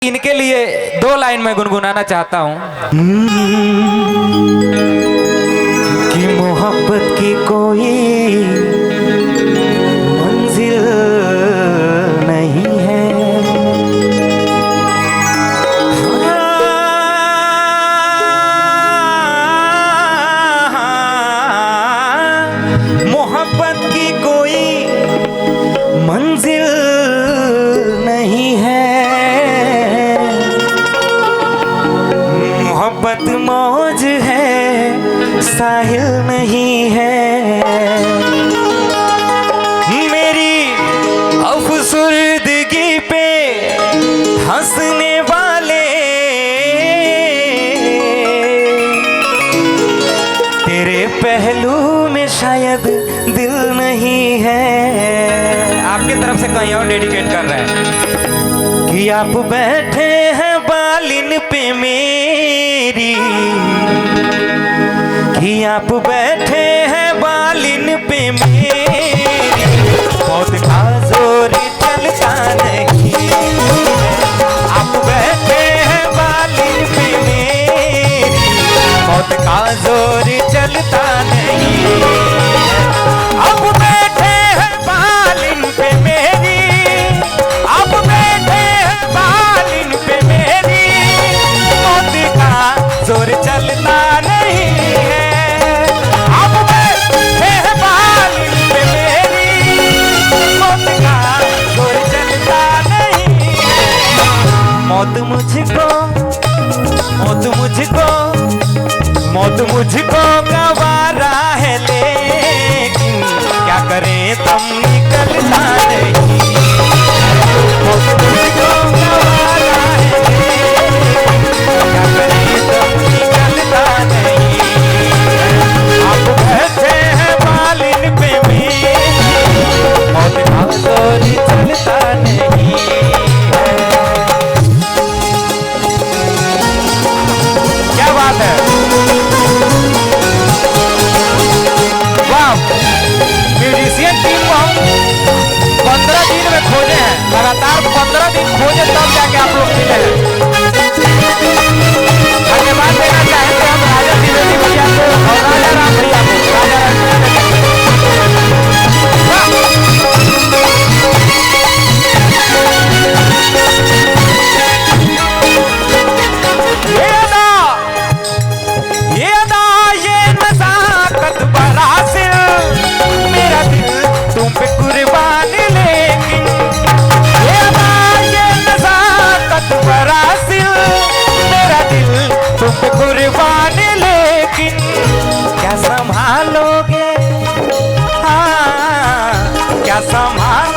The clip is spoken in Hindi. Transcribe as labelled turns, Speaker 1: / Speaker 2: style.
Speaker 1: इनके लिए 2 लाइन में गुनगुनाना चाहता हूँ
Speaker 2: कि मोहब्बत की कोई मंजिल नहीं है। मोहब्बत की कोई मंजिल नहीं है। मोहब्बत मौज है, साहिल नहीं है। मेरी अफसुर्दगी पे हंसने वाले तेरे पहलू में शायद दिल नहीं है।
Speaker 1: आपकी तरफ से कहीं और डेडिकेट कर रहे हैं
Speaker 2: कि आप बैठे हैं बालिन पे मेरी, कि आप बैठे हैं बालिन पे मेरी, मौत का जोर चलता नहीं। आप बैठे हैं बालिन पे मेरी, मौत का जोर चलता नहीं। अब बैठे हैं बालिन पे मेरी, अब बैठे हैं बालिन पे मेरी, मौत का जोर चलता नहीं है। अब बैठे हैं बालिन पे मेरी, मौत का जोर चलता नहीं है। मौत मुझको, मौत मुझको, मौत मुझको गवारा है, लेकिन क्या करें तुम निकलता नहीं। मौत मुझको गवारा है, क्या करें तुम निकलता नहीं। आप बैठे हैं बालिन पे मेरी, मौत का जोर चलता नहीं है। क्या बात है, म्यूजिशियन टीम को हम 15 दिन में खोजे हैं, लगातार 15 दिन खोजे तब जाके आप लोग मिले हैं। धन्यवाद देना चाहेंगे हम राजा त्रिवेदी भैया को और राजा राम भैया को। राजा ये नजाकत बरासिल, मेरा दिल तुम पे कुर्बान, लेकिन ये नजाकत बरासिल, मेरा दिल तुम पे कुर्बान, लेकिन क्या संभालोगे, हाँ क्या संभाल